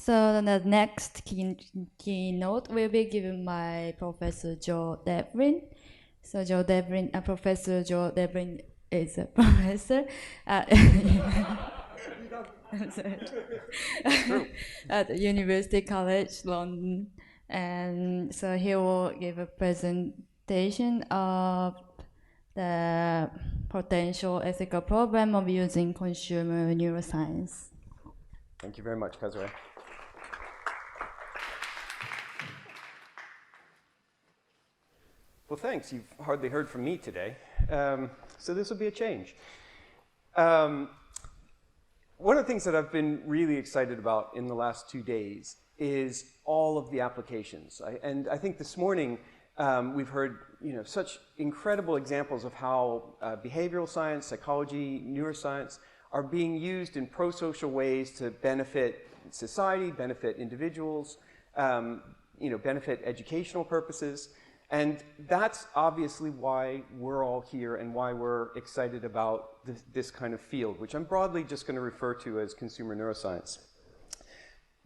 So the next keynote will be given by Professor Devlin. So Professor Devlin is a professor at, at the University College London, and so he will give a presentation of the potential ethical problem of using consumer neuroscience. Thank you very much, Kazue. Well, thanks. You've hardly heard from me today, so this will be a change. One of the things that I've been really excited about in the last 2 days is all of the applications. And I think this morning we've heard such incredible examples of how behavioral science, psychology, neuroscience are being used in pro-social ways to benefit society, benefit individuals, benefit educational purposes. And that's obviously why we're all here and why we're excited about this kind of field, which I'm broadly just going to refer to as consumer neuroscience.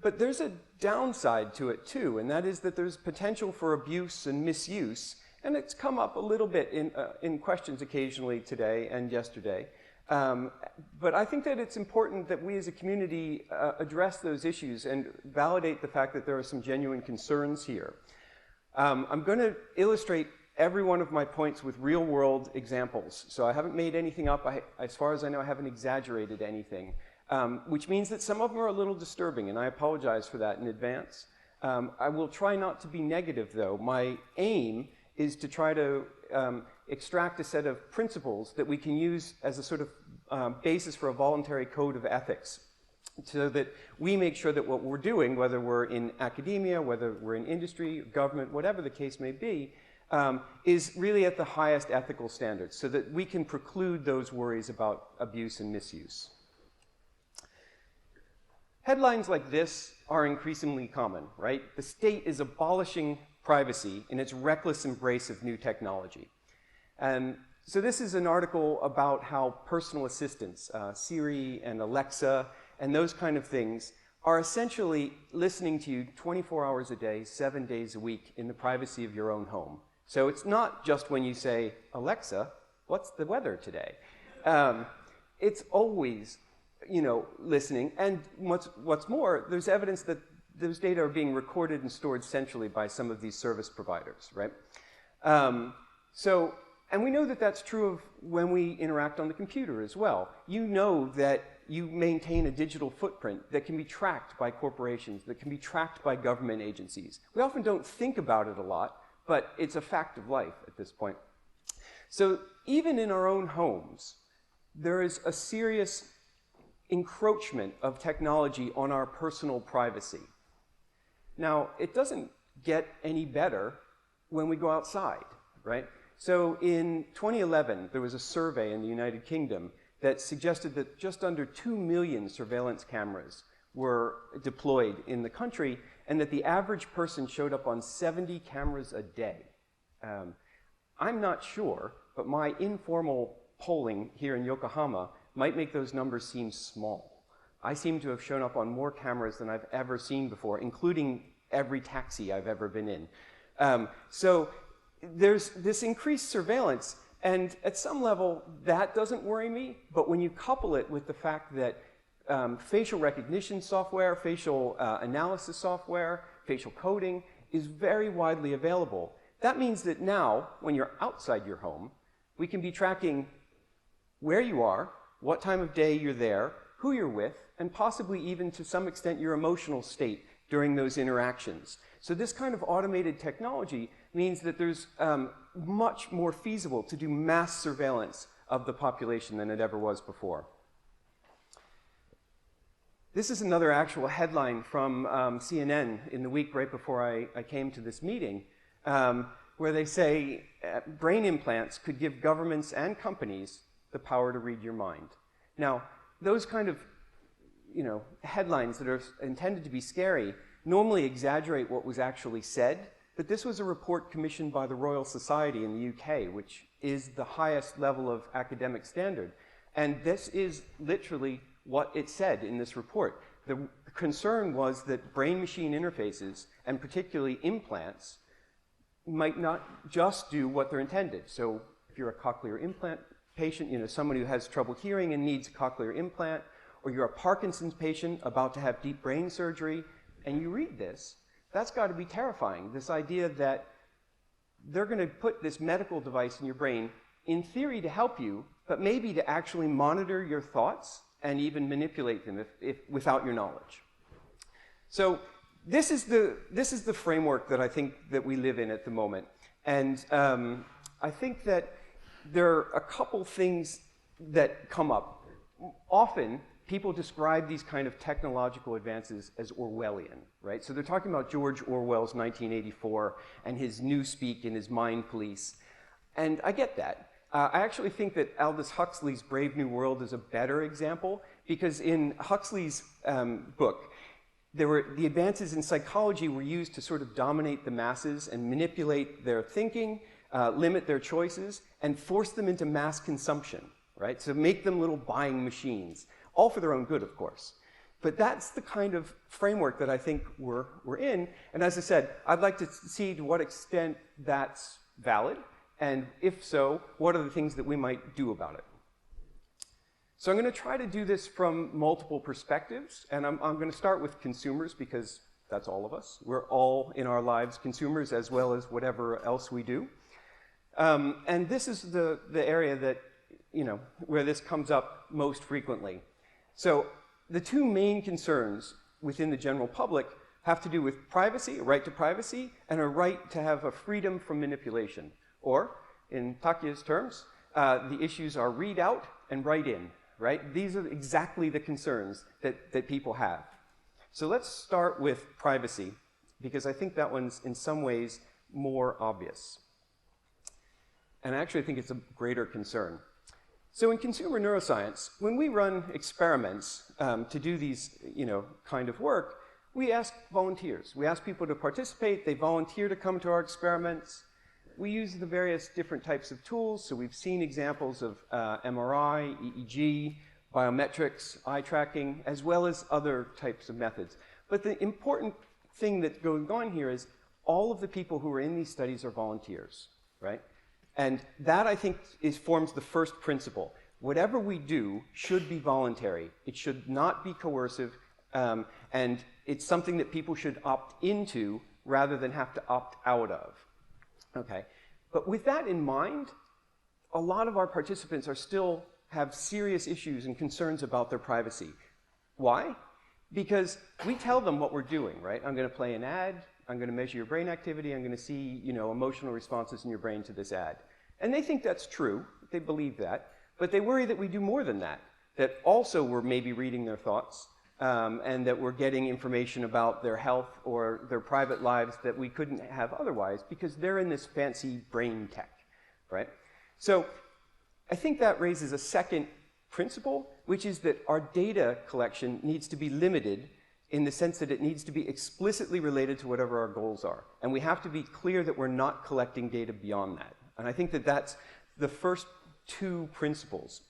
But there's a downside to it too, and that is that there's potential for abuse and misuse, and it's come up a little bit in questions occasionally today and yesterday. But I think that it's important that we as a community address those issues and validate the fact that there are some genuine concerns here. I'm going to illustrate every one of my points with real-world examples. So I haven't made anything up. As far as I know, I haven't exaggerated anything, which means that some of them are a little disturbing, and I apologize for that in advance. I will try not to be negative, though. My aim is to try to extract a set of principles that we can use as a sort of basis for a voluntary code of ethics, so that we make sure that what we're doing, whether we're in academia, whether we're in industry, government, whatever the case may be, is really at the highest ethical standards, so that we can preclude those worries about abuse and misuse. Headlines like this are increasingly common, right? The state is abolishing privacy in its reckless embrace of new technology. And so this is an article about how personal assistants, Siri and Alexa, and those kind of things are essentially listening to you 24 hours a day, 7 days a week in the privacy of your own home. So it's not just when you say, Alexa, what's the weather today? It's always, listening. And what's more, there's evidence that those data are being recorded and stored centrally by some of these service providers, right? And we know that that's true of when we interact on the computer as well. You know that you maintain a digital footprint that can be tracked by corporations, that can be tracked by government agencies. We often don't think about it a lot, but it's a fact of life at this point. So even in our own homes, there is a serious encroachment of technology on our personal privacy. Now, it doesn't get any better when we go outside, right? So in 2011, there was a survey in the United Kingdom that suggested that just under 2 million surveillance cameras were deployed in the country, and that the average person showed up on 70 cameras a day. I'm not sure, but my informal polling here in Yokohama might make those numbers seem small. I seem to have shown up on more cameras than I've ever seen before, including every taxi I've ever been in. So there's this increased surveillance, and at some level, that doesn't worry me, but when you couple it with the fact that facial recognition software, facial analysis software, facial coding is very widely available, that means that now, when you're outside your home, we can be tracking where you are, what time of day you're there, who you're with, and possibly even to some extent your emotional state during those interactions. So this kind of automated technology means that there's much more feasible to do mass surveillance of the population than it ever was before. This is another actual headline from CNN in the week right before I came to this meeting, where they say brain implants could give governments and companies the power to read your mind. Now, those kind of headlines that are intended to be scary normally exaggerate what was actually said, but this was a report commissioned by the Royal Society in the UK, which is the highest level of academic standard. And this is literally what it said in this report. The concern was that brain-machine interfaces, and particularly implants, might not just do what they're intended. So if you're a cochlear implant patient, you know, someone who has trouble hearing and needs a cochlear implant, or you're a Parkinson's patient about to have deep brain surgery, and you read this, that's got to be terrifying. This idea that they're going to put this medical device in your brain, in theory to help you, but maybe to actually monitor your thoughts and even manipulate them without your knowledge. So this is the framework that I think that we live in at the moment. And I think that there are a couple things that come up. Often, people describe these kind of technological advances as Orwellian, right? So they're talking about George Orwell's 1984 and his newspeak and his mind police. And I get that. I actually think that Aldous Huxley's Brave New World is a better example, because in Huxley's book, the advances in psychology were used to sort of dominate the masses and manipulate their thinking, limit their choices, and force them into mass consumption, right? So make them little buying machines, all for their own good, of course. But that's the kind of framework that I think we're in. And as I said, I'd like to see to what extent that's valid, and if so, what are the things that we might do about it? So I'm going to try to do this from multiple perspectives, and I'm going to start with consumers, because that's all of us. We're all in our lives consumers, as well as whatever else we do. And this is the area that, you know, where this comes up most frequently. So the two main concerns within the general public have to do with privacy, a right to privacy, and a right to have a freedom from manipulation. Or, in Takia's terms, the issues are read out and write in, right? These are exactly the concerns that people have. So let's start with privacy, because I think that one's in some ways more obvious. And I actually think it's a greater concern. So in consumer neuroscience, when we run experiments to do these, you know, kind of work, we ask volunteers. We ask people to participate. They volunteer to come to our experiments. We use the various different types of tools. So we've seen examples of MRI, EEG, biometrics, eye tracking, as well as other types of methods. But the important thing that's going on here is all of the people who are in these studies are volunteers, right? And that, I think, forms the first principle. Whatever we do should be voluntary. It should not be coercive, and it's something that people should opt into rather than have to opt out of. Okay, but with that in mind, a lot of our participants are still have serious issues and concerns about their privacy. Why? Because we tell them what we're doing, right? I'm going to play an ad. I'm going to measure your brain activity. I'm going to see, you know, emotional responses in your brain to this ad. And they think that's true. They believe that. But they worry that we do more than that, that also we're maybe reading their thoughts, and that we're getting information about their health or their private lives that we couldn't have otherwise, because they're in this fancy brain tech, right? So I think that raises a second principle, which is that our data collection needs to be limited in the sense that it needs to be explicitly related to whatever our goals are. And we have to be clear that we're not collecting data beyond that. And I think that that's the first two principles.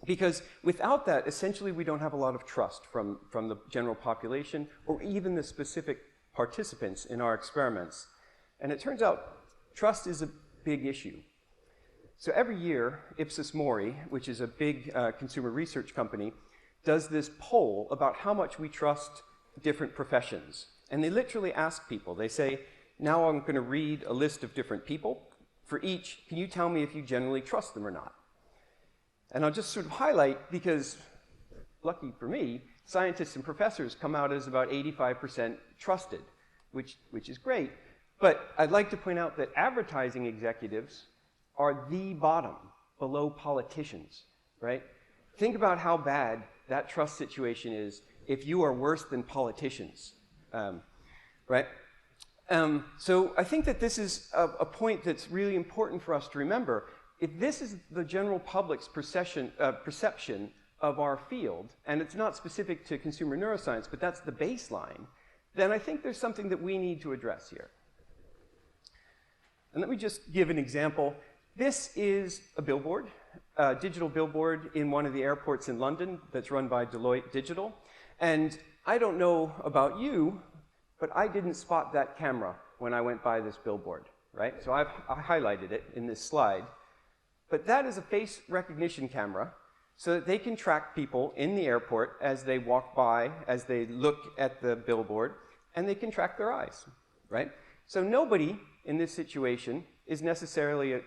Because without that, essentially, we don't have a lot of trust from the general population or even the specific participants in our experiments. And it turns out trust is a big issue. So every year, Ipsos Mori, which is a big consumer research company, does this poll about how much we trust different professions. And they literally ask people, they say, now I'm going to read a list of different people. For each, can you tell me if you generally trust them or not? And I'll just sort of highlight, because lucky for me, scientists and professors come out as about 85% trusted, which is great. But I'd like to point out that advertising executives are the bottom, below politicians, right? Think about how bad that trust situation is if you are worse than politicians, right? So I think that this is a point that's really important for us to remember. If this is the general public's perception of our field, and it's not specific to consumer neuroscience, but that's the baseline, then I think there's something that we need to address here. And let me just give an example. This is a billboard, a digital billboard in one of the airports in London that's run by Deloitte Digital. And I don't know about you, but I didn't spot that camera when I went by this billboard, right? So I highlighted it in this slide. But that is a face recognition camera so that they can track people in the airport as they walk by, as they look at the billboard, and they can track their eyes, right? So nobody in this situation is necessarily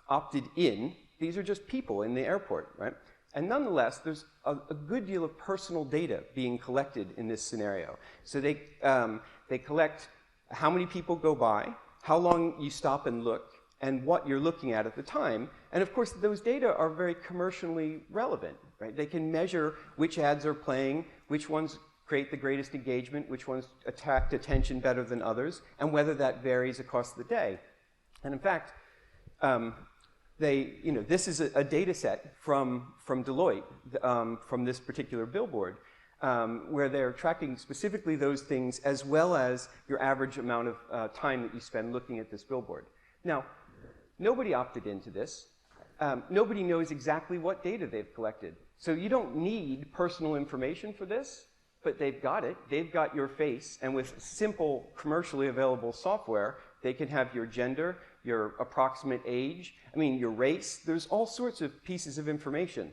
opted in. These are just people in the airport, right? And nonetheless, there's a good deal of personal data being collected in this scenario. So they collect how many people go by, how long you stop and look, and what you're looking at the time. And of course, those data are very commercially relevant, right? They can measure which ads are playing, which ones create the greatest engagement, which ones attract attention better than others, and whether that varies across the day. And in fact, this is a data set from Deloitte, from this particular billboard, where they're tracking specifically those things as well as your average amount of time that you spend looking at this billboard. Now, nobody opted into this. Nobody knows exactly what data they've collected. So you don't need personal information for this, but they've got it. They've got your face, and with simple commercially available software, they can have your gender, your approximate age, your race. There's all sorts of pieces of information.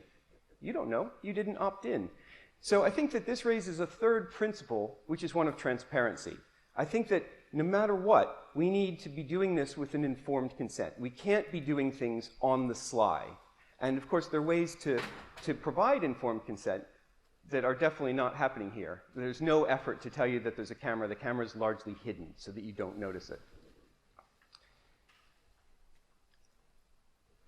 You don't know. You didn't opt in. So I think that this raises a third principle, which is one of transparency. I think that no matter what, we need to be doing this with an informed consent. We can't be doing things on the sly. And of course, there are ways to provide informed consent that are definitely not happening here. There's no effort to tell you that there's a camera. The camera is largely hidden so that you don't notice it.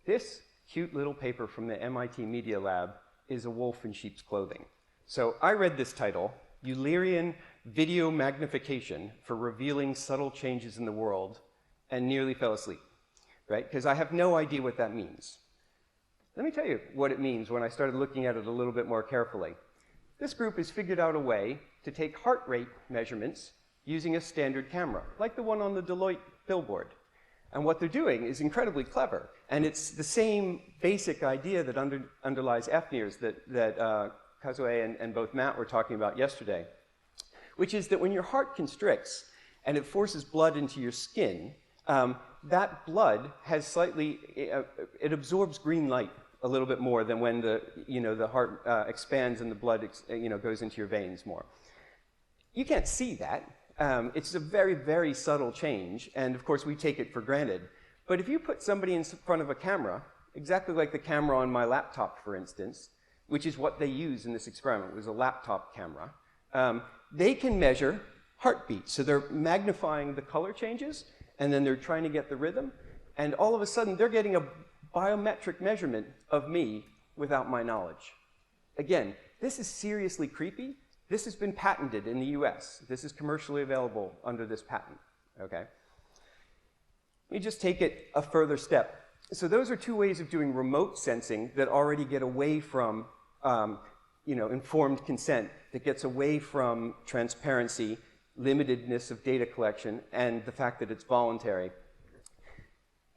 This cute little paper from the MIT Media Lab is a wolf in sheep's clothing. So I read this title, Eulerian Video Magnification for Revealing Subtle Changes in the World, and nearly fell asleep, right? Because I have no idea what that means. Let me tell you what it means when I started looking at it a little bit more carefully. This group has figured out a way to take heart rate measurements using a standard camera, like the one on the Deloitte billboard. And what they're doing is incredibly clever. And it's the same basic idea that underlies FNIRS that Kazue and both Matt were talking about yesterday, which is that when your heart constricts and it forces blood into your skin, that blood has slightly, it absorbs green light a little bit more than when the heart expands and the blood goes into your veins more. You can't see that. It's a very, very subtle change, and of course we take it for granted. But if you put somebody in front of a camera, exactly like the camera on my laptop, for instance, which is what they use in this experiment, was a laptop camera, they can measure heartbeat. So they're magnifying the color changes, and then they're trying to get the rhythm, and all of a sudden they're getting a biometric measurement of me without my knowledge. Again, this is seriously creepy. This has been patented in the US. This is commercially available under this patent, okay? Let me just take it a further step. So those are two ways of doing remote sensing that already get away from informed consent, that gets away from transparency, limitedness of data collection, and the fact that it's voluntary.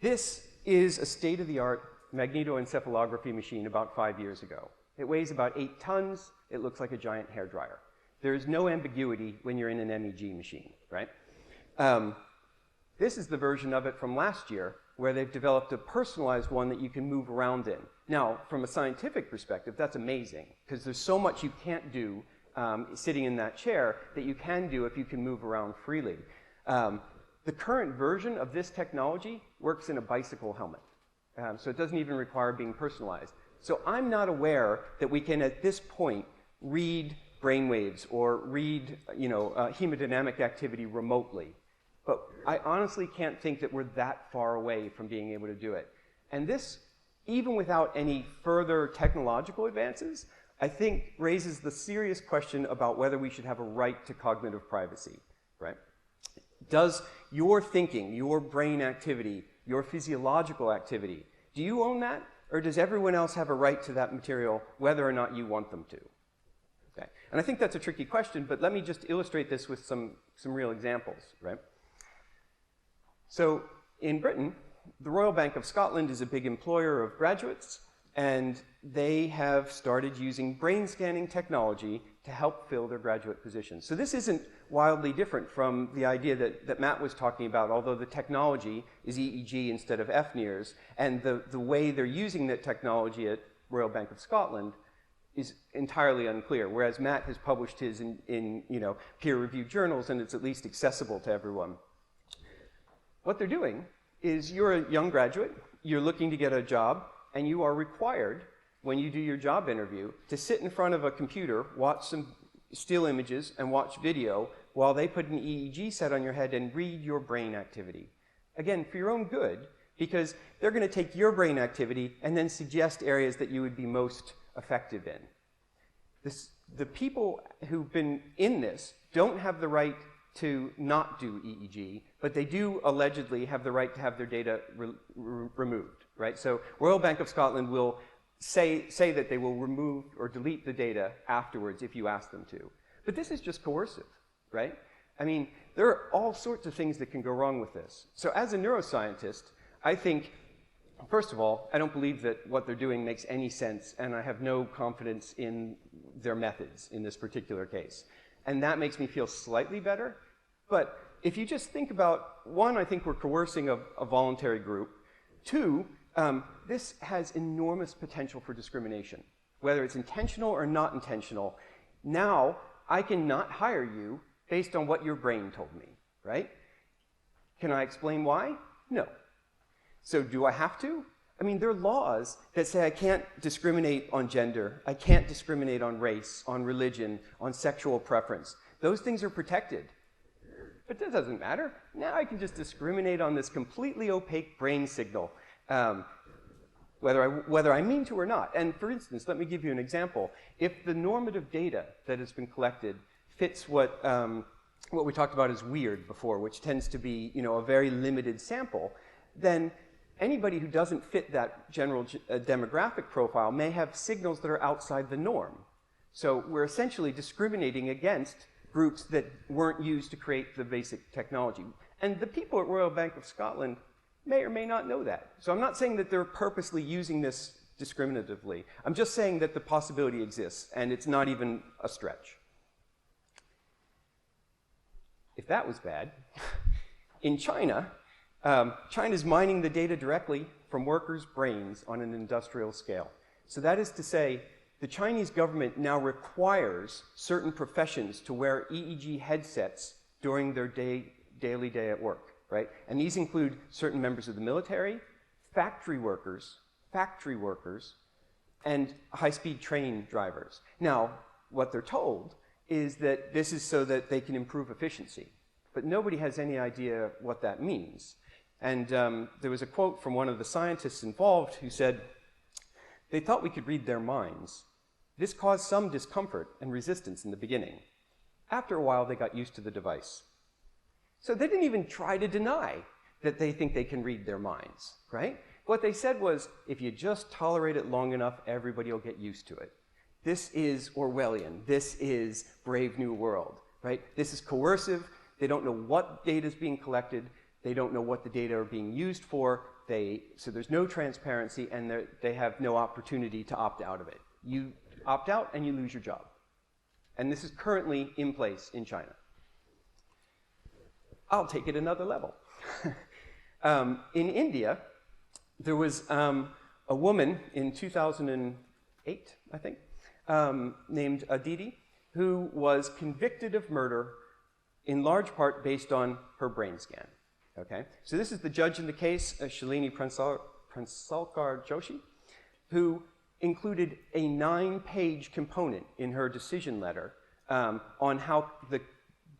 This is a state-of-the-art magnetoencephalography machine about 5 years ago. It weighs about 8 tons. It looks like a giant hairdryer. There is no ambiguity when you're in an MEG machine, right? This is the version of it from last year where they've developed a personalized one that you can move around in. Now, from a scientific perspective, that's amazing because there's so much you can't do sitting in that chair that you can do if you can move around freely. The current version of this technology works in a bicycle helmet. So it doesn't even require being personalized. So I'm not aware that we can, at this point, read brainwaves or read hemodynamic activity remotely. But I honestly can't think that we're that far away from being able to do it. And this, even without any further technological advances, I think raises the serious question about whether we should have a right to cognitive privacy, right? Does your thinking, your brain activity, your physiological activity, do you own that? Or does everyone else have a right to that material whether or not you want them to? Okay. And I think that's a tricky question, but let me just illustrate this with some real examples, right? So in Britain, the Royal Bank of Scotland is a big employer of graduates, and they have started using brain scanning technology to help fill their graduate positions. So this isn't wildly different from the idea that Matt was talking about, although the technology is EEG instead of FNIRS, and the way they're using that technology at Royal Bank of Scotland is entirely unclear, whereas Matt has published his in peer-reviewed journals, and it's at least accessible to everyone. What they're doing is you're a young graduate, you're looking to get a job, and you are required, when you do your job interview, to sit in front of a computer, watch some still images, and watch video while they put an EEG set on your head and read your brain activity. Again, for your own good, because they're going to take your brain activity and then suggest areas that you would be most effective in. The people who've been in this don't have the right to not do EEG, but they do allegedly have the right to have their data removed, right? So Royal Bank of Scotland will say that they will remove or delete the data afterwards if you ask them to. But this is just coercive, right? I mean, there are all sorts of things that can go wrong with this. So as a neuroscientist, I think, first of all, I don't believe that what they're doing makes any sense, and I have no confidence in their methods in this particular case. And that makes me feel slightly better. But if you just think about, one, I think we're coercing a voluntary group. Two, this has enormous potential for discrimination, whether it's intentional or not intentional. Now, I can not hire you based on what your brain told me, right? Can I explain why? No. So do I have to? I mean, there are laws that say I can't discriminate on gender, I can't discriminate on race, on religion, on sexual preference. Those things are protected. But that doesn't matter. Now I can just discriminate on this completely opaque brain signal, whether I mean to or not. And for instance, let me give you an example. If the normative data that has been collected fits what we talked about as weird before, which tends to be a very limited sample, then anybody who doesn't fit that general demographic profile may have signals that are outside the norm. So we're essentially discriminating against groups that weren't used to create the basic technology. And the people at Royal Bank of Scotland may or may not know that. So I'm not saying that they're purposely using this discriminatively. I'm just saying that the possibility exists, and it's not even a stretch. If that was bad, in China, China's mining the data directly from workers' brains on an industrial scale. So that is to say, the Chinese government now requires certain professions to wear EEG headsets during their daily day at work, right? And these include certain members of the military, factory workers, and high-speed train drivers. Now, what they're told is that this is so that they can improve efficiency. But nobody has any idea what that means. And there was a quote from one of the scientists involved who said, "They thought we could read their minds. This caused some discomfort and resistance in the beginning. After a while, they got used to the device." So they didn't even try to deny that they think they can read their minds, right? What they said was, if you just tolerate it long enough, everybody will get used to it. This is Orwellian. This is Brave New World, right? This is coercive. They don't know what data is being collected. They don't know what the data are being used for. So there's no transparency, and they have no opportunity to opt out of it. You opt out, and you lose your job. And this is currently in place in China. I'll take it another level. In India, there was a woman in 2008, I think, named Aditi, who was convicted of murder in large part based on her brain scan. Okay? So this is the judge in the case, Shalini Pransalkar Joshi, who included a 9-page component in her decision letter on how the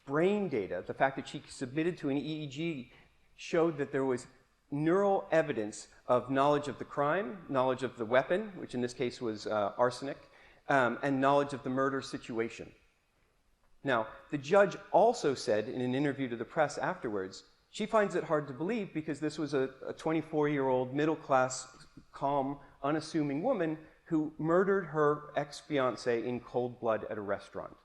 brain data, the fact that she submitted to an EEG, showed that there was neural evidence of knowledge of the crime, knowledge of the weapon, which in this case was arsenic, and knowledge of the murder situation. Now, the judge also said in an interview to the press afterwards, she finds it hard to believe because this was a 24-year-old, middle-class, calm, unassuming woman who murdered her ex-fiancé in cold blood at a restaurant.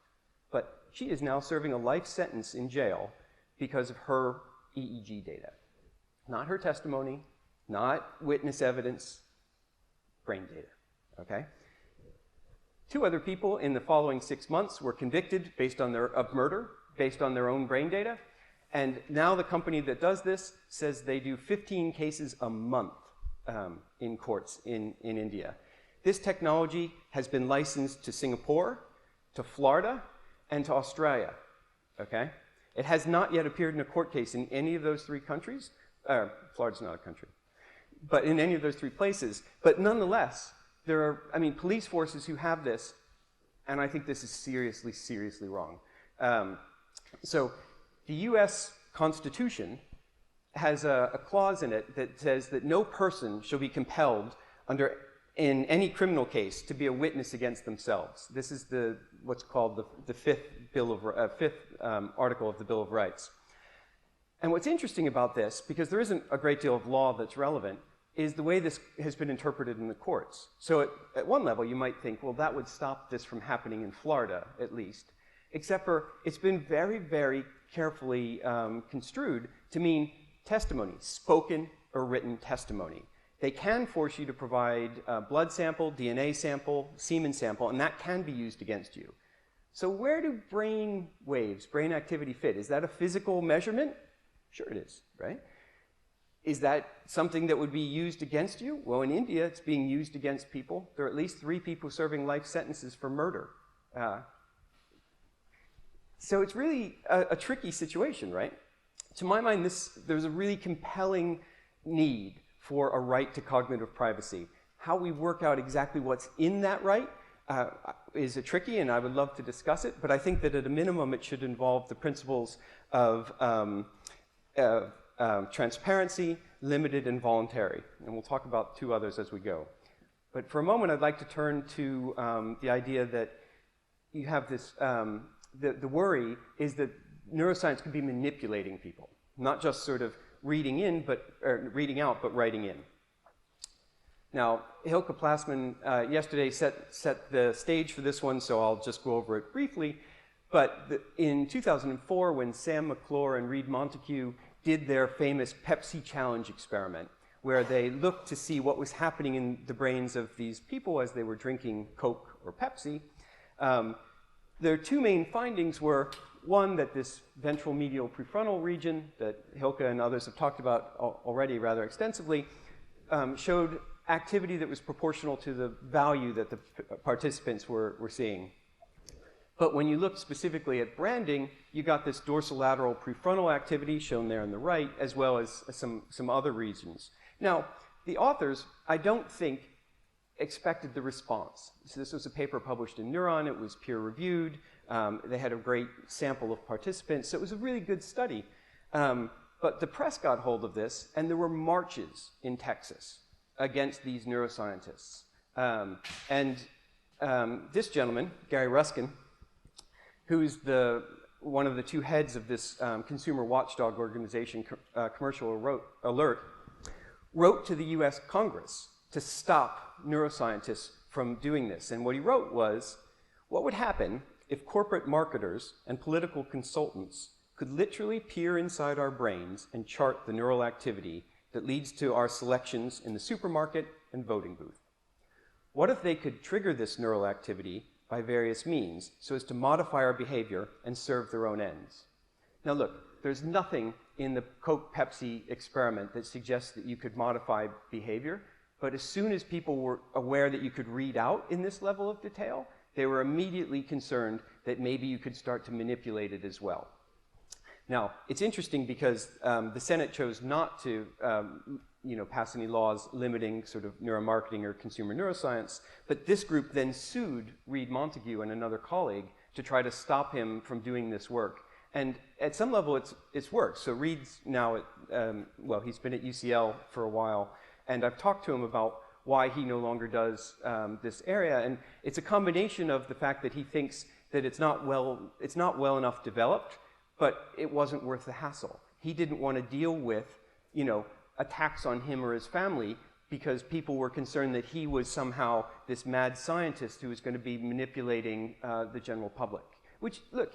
But she is now serving a life sentence in jail because of her EEG data. Not her testimony, not witness evidence, brain data, okay? 2 other people in the following 6 months were convicted of murder based on their own brain data. And now the company that does this says they do 15 cases a month in courts in India. This technology has been licensed to Singapore, to Florida, and to Australia, okay? It has not yet appeared in a court case in any of those 3 countries. Florida's not a country. But in any of those 3 places. But nonetheless, there are, police forces who have this, and I think this is seriously, seriously wrong. So the US Constitution has a clause in it that says that no person shall be compelled in any criminal case to be a witness against themselves. This is what's called the fifth article of the Bill of Rights. And what's interesting about this, because there isn't a great deal of law that's relevant, is the way this has been interpreted in the courts. So at one level, you might think, well, that would stop this from happening in Florida, at least. Except for it's been very, very carefully construed to mean testimony, spoken or written testimony. They can force you to provide a blood sample, DNA sample, semen sample, and that can be used against you. So where do brain waves, brain activity fit? Is that a physical measurement? Sure it is, right? Is that something that would be used against you? Well, in India, it's being used against people. There are at least 3 people serving life sentences for murder. So it's really a tricky situation, right? To my mind, there's a really compelling need for a right to cognitive privacy. How we work out exactly what's in that right is tricky, and I would love to discuss it, but I think that at a minimum it should involve the principles of transparency, limited, and voluntary. And we'll talk about 2 others as we go. But for a moment, I'd like to turn to the idea that you have this, the worry is that neuroscience could be manipulating people, not just sort of reading out, but writing in. Now, Hilke Plassman yesterday set the stage for this one, so I'll just go over it briefly. But in 2004, when Sam McClure and Reed Montague did their famous Pepsi Challenge experiment, where they looked to see what was happening in the brains of these people as they were drinking Coke or Pepsi, their 2 main findings were, one, that this ventral medial prefrontal region that Hilke and others have talked about already rather extensively showed activity that was proportional to the value that the participants were seeing. But when you looked specifically at branding, you got this dorsolateral prefrontal activity shown there on the right, as well as some other regions. Now, the authors, I don't think, expected the response. So this was a paper published in Neuron. It was peer-reviewed. They had a great sample of participants. So it was a really good study. But the press got hold of this, and there were marches in Texas against these neuroscientists. This gentleman, Gary Ruskin, who's one of the 2 heads of this consumer watchdog organization, Commercial Alert, wrote to the US Congress to stop neuroscientists from doing this. And what he wrote was, what would happen if corporate marketers and political consultants could literally peer inside our brains and chart the neural activity that leads to our selections in the supermarket and voting booth? What if they could trigger this neural activity by various means so as to modify our behavior and serve their own ends? Now look, there's nothing in the Coke-Pepsi experiment that suggests that you could modify behavior, but as soon as people were aware that you could read out in this level of detail, they were immediately concerned that maybe you could start to manipulate it as well. Now, it's interesting because the Senate chose not to pass any laws limiting sort of neuromarketing or consumer neuroscience, but this group then sued Reed Montague and another colleague to try to stop him from doing this work. And at some level, it's worked. So Reed's now he's been at UCL for a while, and I've talked to him about why he no longer does this area. And it's a combination of the fact that he thinks that it's not well enough developed, but it wasn't worth the hassle. He didn't want to deal with, attacks on him or his family because people were concerned that he was somehow this mad scientist who was going to be manipulating the general public. Which, look,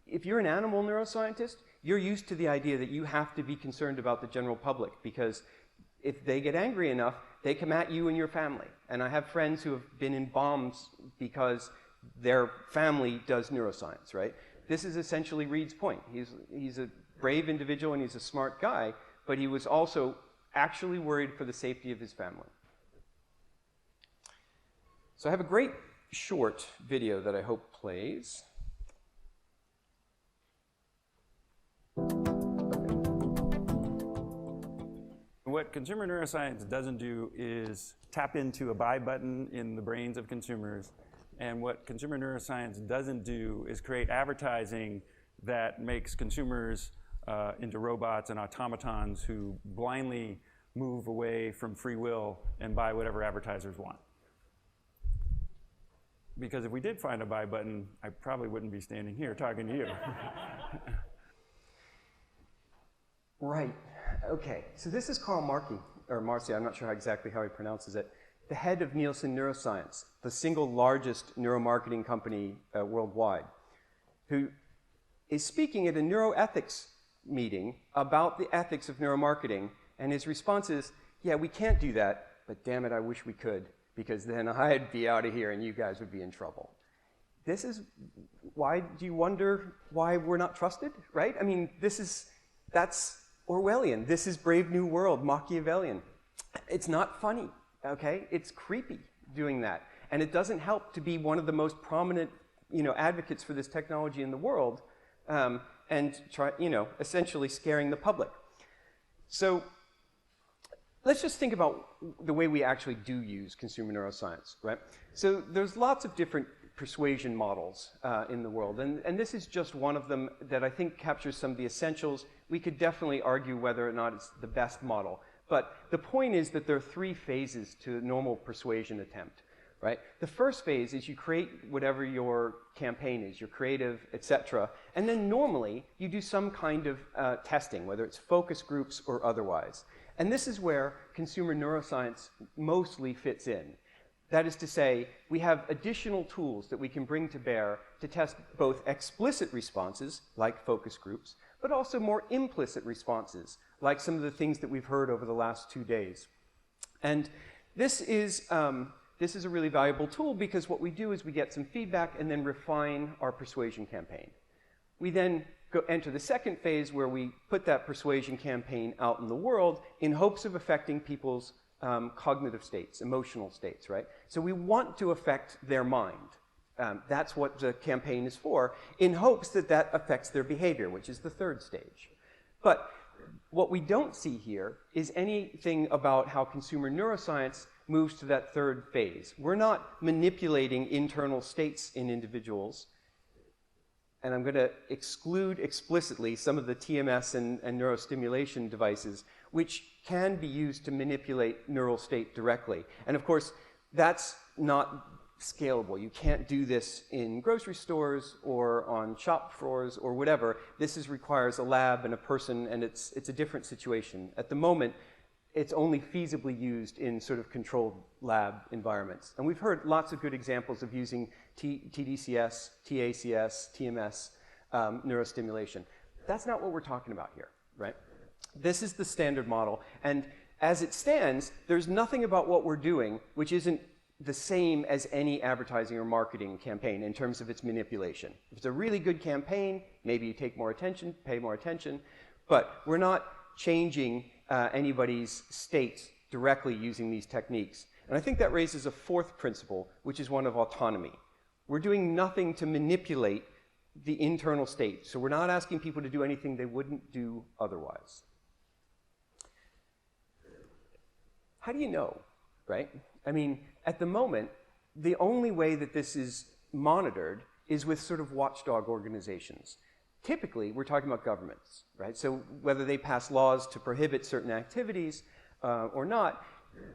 if you're an animal neuroscientist, you're used to the idea that you have to be concerned about the general public, because if they get angry enough, they come at you and your family. And I have friends who have been in because their family does neuroscience, right? This is essentially Reed's point. He's a brave individual and he's a smart guy, but he was also actually worried for the safety of his family. So I have a great short video that I hope plays. What consumer neuroscience doesn't do is tap into a buy button in the brains of consumers. And what consumer neuroscience doesn't do is create advertising that makes consumers into robots and automatons who blindly move away from free will and buy whatever advertisers want. Because if we did find a buy button, I probably wouldn't be standing here talking to you. Right. Okay. So this is Carl Markey, or Marcy, I'm not sure exactly how he pronounces it, the head of Nielsen Neuroscience, the single largest neuromarketing company worldwide, who is speaking at a neuroethics meeting about the ethics of neuromarketing, and his response is, yeah, we can't do that, but damn it, I wish we could, because then I'd be out of here and you guys would be in trouble. This is, why do you wonder why we're not trusted, right? I mean, that's Orwellian. This is Brave New World, Machiavellian. It's not funny, okay? It's creepy doing that. And it doesn't help to be one of the most prominent, advocates for this technology in the world, and essentially scaring the public. So let's just think about the way we actually do use consumer neuroscience, right? So there's lots of different persuasion models in the world, and this is just one of them that I think captures some of the essentials. We could definitely argue whether or not it's the best model, but the point is that there are 3 phases to a normal persuasion attempt, right? The first phase is you create whatever your campaign is, your creative, etc., and then normally you do some kind of testing, whether it's focus groups or otherwise. And this is where consumer neuroscience mostly fits in. That is to say, we have additional tools that we can bring to bear to test both explicit responses, like focus groups, but also more implicit responses, like some of the things that we've heard over the last 2 days. And this is a really valuable tool because what we do is we get some feedback and then refine our persuasion campaign. We then enter the second phase where we put that persuasion campaign out in the world in hopes of affecting people's cognitive states, emotional states, right? So we want to affect their mind. That's what the campaign is for, in hopes that that affects their behavior, which is the third stage. But what we don't see here is anything about how consumer neuroscience moves to that third phase. We're not manipulating internal states in individuals. And I'm going to exclude explicitly some of the TMS and neurostimulation devices, which can be used to manipulate neural state directly. And of course, that's not scalable. You can't do this in grocery stores or on shop floors or whatever. This requires a lab and a person, and it's a different situation. At the moment, it's only feasibly used in sort of controlled lab environments. And we've heard lots of good examples of using TDCS, TACS, TMS, neurostimulation. That's not what we're talking about here, right? This is the standard model. And as it stands, there's nothing about what we're doing which isn't the same as any advertising or marketing campaign in terms of its manipulation. If it's a really good campaign, maybe you take more attention, pay more attention, but we're not changing anybody's state directly using these techniques. And I think that raises a fourth principle, which is one of autonomy. We're doing nothing to manipulate the internal state. So we're not asking people to do anything they wouldn't do otherwise. How do you know, right? I mean, at the moment, the only way that this is monitored is with sort of watchdog organizations. Typically, we're talking about governments, right? So whether they pass laws to prohibit certain activities or not,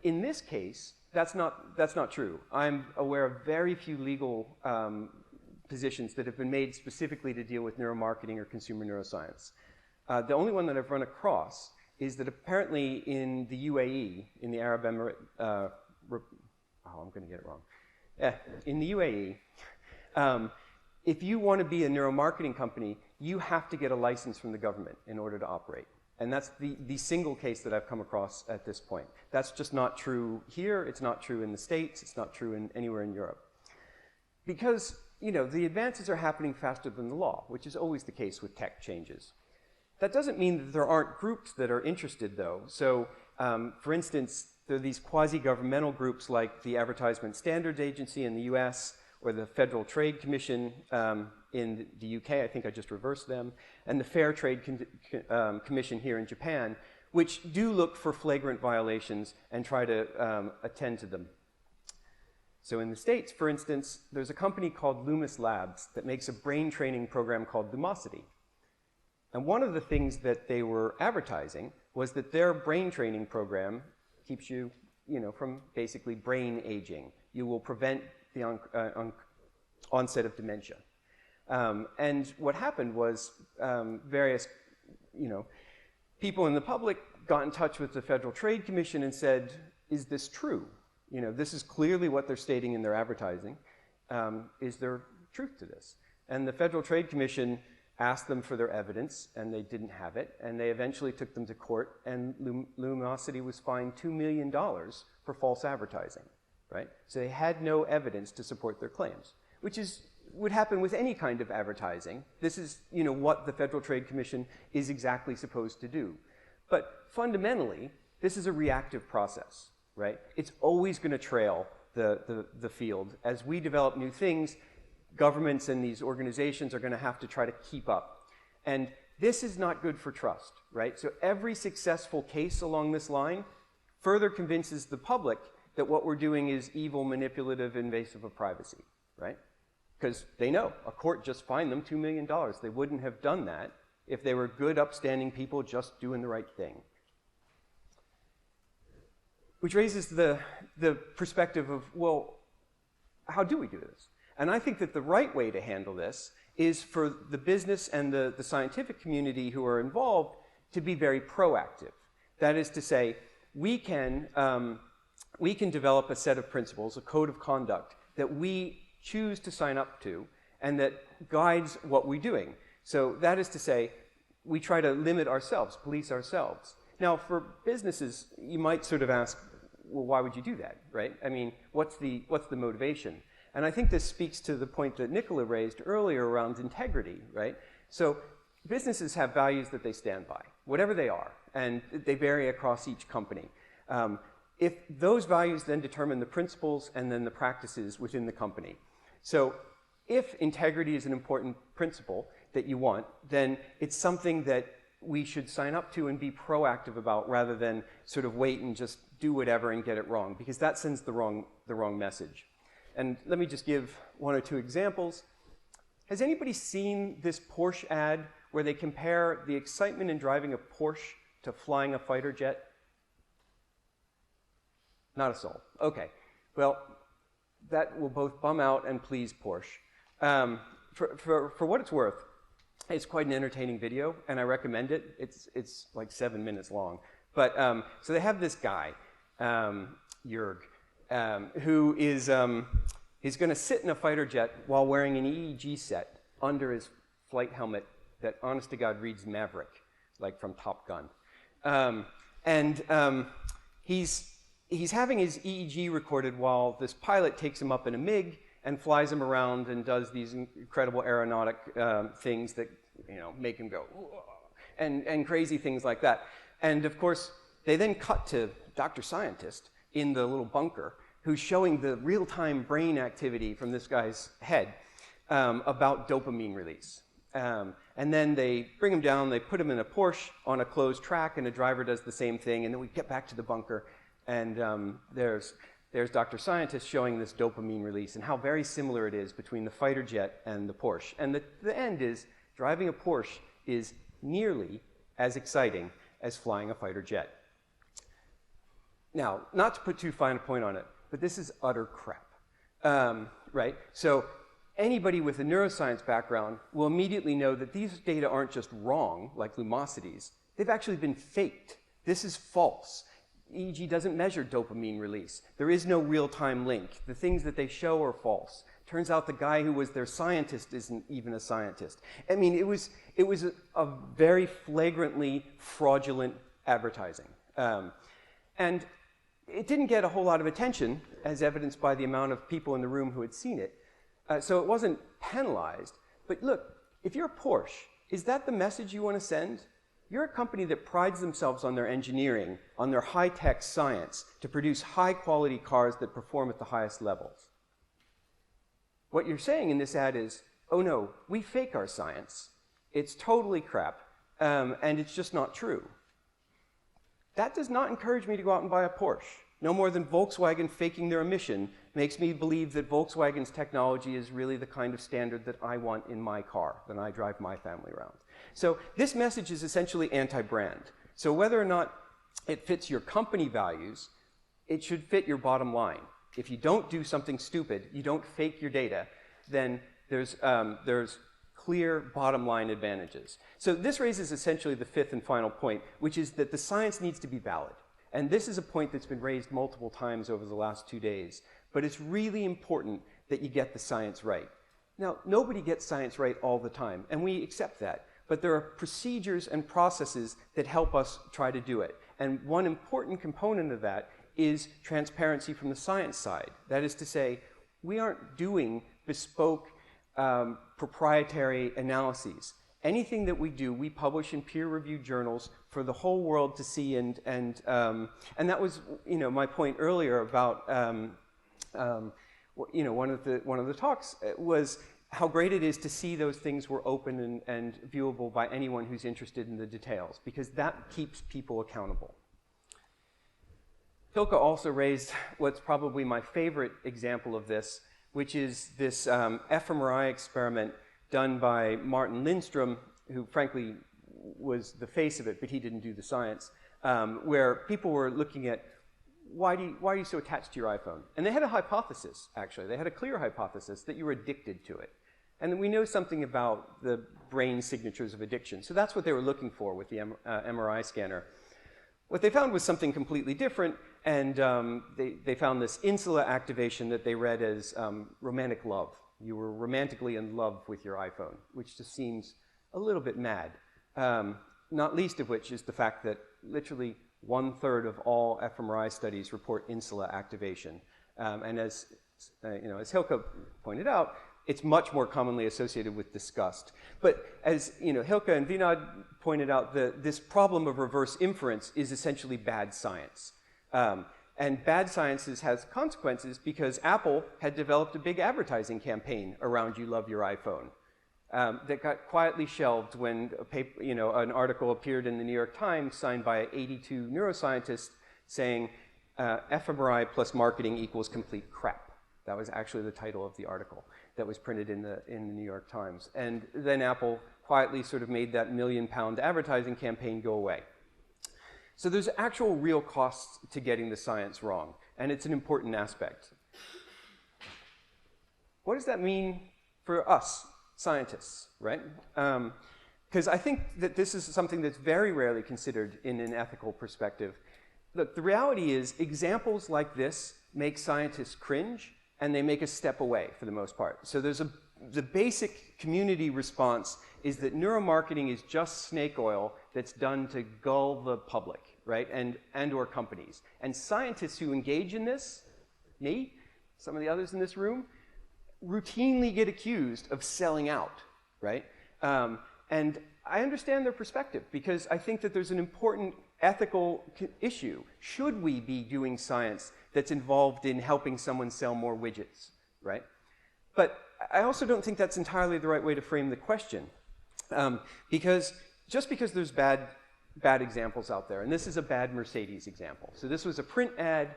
in this case, that's not true. I'm aware of very few legal positions that have been made specifically to deal with neuromarketing or consumer neuroscience. The only one that I've run across is that apparently in the UAE, in the Arab Emirate, I'm going to get it wrong. In the UAE, if you want to be a neuromarketing company, you have to get a license from the government in order to operate. And that's the single case that I've come across at this point. That's just not true here. It's not true in the States. It's not true anywhere in Europe. because, you know, the advances are happening faster than the law, which is always the case with tech changes. That doesn't mean that there aren't groups that are interested, though. So, for instance, there are these quasi-governmental groups like the Advertisement Standards Agency in the US, or the Federal Trade Commission in the UK, I think I just reversed them, and the Fair Trade Commission here in Japan, which do look for flagrant violations and try to attend to them. So in the States, for instance, there's a company called Loomis Labs that makes a brain training program called Lumosity. And one of the things that they were advertising was that their brain training program keeps you, from basically brain aging. You will prevent the onset of dementia. And what happened was various, people in the public got in touch with the Federal Trade Commission and said, is this true? This is clearly what they're stating in their advertising. Is there truth to this? And the Federal Trade Commission asked them for their evidence, and they didn't have it, and they eventually took them to court, and Lumosity was fined $2 million for false advertising, right? So they had no evidence to support their claims, which would happen with any kind of advertising. This is, what the Federal Trade Commission is exactly supposed to do. But fundamentally, this is a reactive process, right? It's always going to trail the field. As we develop new things, governments and these organizations are going to have to try to keep up. And this is not good for trust, right? So every successful case along this line further convinces the public that what we're doing is evil, manipulative, invasive of privacy, right? Because they know a court just fined them $2 million. They wouldn't have done that if they were good, upstanding people just doing the right thing. Which raises the perspective of, well, how do we do this? And I think that the right way to handle this is for the business and the scientific community who are involved to be very proactive. That is to say, we can develop a set of principles, a code of conduct, that we choose to sign up to and that guides what we're doing. So that is to say, we try to limit ourselves, police ourselves. Now, for businesses, you might sort of ask, well, why would you do that, right? I mean, what's the motivation? And I think this speaks to the point that Nicola raised earlier around integrity, right? So businesses have values that they stand by, whatever they are, and they vary across each company. If those values then determine the principles and then the practices within the company. So if integrity is an important principle that you want, then it's something that we should sign up to and be proactive about rather than sort of wait and just do whatever and get it wrong, because that sends the wrong message. And let me just give one or two examples. Has anybody seen this Porsche ad where they compare the excitement in driving a Porsche to flying a fighter jet? Not a soul. Okay. Well, that will both bum out and please Porsche. For what it's worth, it's quite an entertaining video, and I recommend it. It's like 7 minutes long. But so they have this guy, Jörg, who is he's going to sit in a fighter jet while wearing an EEG set under his flight helmet that, honest to God, reads Maverick, like from Top Gun. He's having his EEG recorded while this pilot takes him up in a MiG and flies him around and does these incredible aeronautic things that make him go and crazy things like that. And of course, they then cut to Dr. Scientist in the little bunker who's showing the real-time brain activity from this guy's head about dopamine release. And then they bring him down, they put him in a Porsche on a closed track, and the driver does the same thing, and then we get back to the bunker, and there's Dr. Scientist showing this dopamine release and how very similar it is between the fighter jet and the Porsche. And the end is, driving a Porsche is nearly as exciting as flying a fighter jet. Now, not to put too fine a point on it, but this is utter crap, right? So anybody with a neuroscience background will immediately know that these data aren't just wrong, like Lumosity's. They've actually been faked. This is false. EEG doesn't measure dopamine release. There is no real-time link. The things that they show are false. Turns out the guy who was their scientist isn't even a scientist. I mean, it was a very flagrantly fraudulent advertising. And it didn't get a whole lot of attention, as evidenced by the amount of people in the room who had seen it. So it wasn't penalized. But look, if you're a Porsche, is that the message you want to send? You're a company that prides themselves on their engineering, on their high-tech science, to produce high-quality cars that perform at the highest levels. What you're saying in this ad is, oh no, we fake our science. It's totally crap, and it's just not true. That does not encourage me to go out and buy a Porsche. No more than Volkswagen faking their emission makes me believe that Volkswagen's technology is really the kind of standard that I want in my car, that I drive my family around. So this message is essentially anti-brand. So whether or not it fits your company values, it should fit your bottom line. If you don't do something stupid, you don't fake your data, then there's clear bottom line advantages. So this raises essentially the fifth and final point, which is that the science needs to be valid. And this is a point that's been raised multiple times over the last 2 days. But it's really important that you get the science right. Now, nobody gets science right all the time, and we accept that. But there are procedures and processes that help us try to do it. And one important component of that is transparency from the science side. That is to say, we aren't doing bespoke proprietary analyses. Anything that we do, we publish in peer-reviewed journals for the whole world to see, and that was, my point earlier about, one of the talks was how great it is to see those things were open and viewable by anyone who's interested in the details, because that keeps people accountable. Hilke also raised what's probably my favorite example of this, which is this fMRI experiment done by Martin Lindstrom, who frankly was the face of it, but he didn't do the science, where people were looking at why are you so attached to your iPhone? And they had a hypothesis, actually. They had a clear hypothesis that you were addicted to it. And we know something about the brain signatures of addiction. So that's what they were looking for with the MRI scanner. What they found was something completely different, and they found this insula activation that they read as romantic love. You were romantically in love with your iPhone, which just seems a little bit mad. Not least of which is the fact that literally 1/3 of all fMRI studies report insula activation. And as Hilke pointed out, it's much more commonly associated with disgust. But as Hilke and Vinod pointed out, this problem of reverse inference is essentially bad science. And bad science has consequences because Apple had developed a big advertising campaign around "You love your iPhone" that got quietly shelved when an article appeared in the New York Times signed by 82 neuroscientists saying fMRI plus marketing equals complete crap. That was actually the title of the article that was printed in the New York Times. And then Apple quietly sort of made that £1 million advertising campaign go away. So there's actual real costs to getting the science wrong, and it's an important aspect. What does that mean for us, scientists, right? Because I think that this is something that's very rarely considered in an ethical perspective. Look, the reality is examples like this make scientists cringe, and they make us step away for the most part. So the basic community response is that neuromarketing is just snake oil that's done to gull the public, right, and or companies. And scientists who engage in this, me, some of the others in this room, routinely get accused of selling out, right? And I understand their perspective because I think that there's an important ethical issue. Should we be doing science that's involved in helping someone sell more widgets, right? But I also don't think that's entirely the right way to frame the question. Because just because there's bad examples out there, and this is a bad Mercedes example. So this was a print ad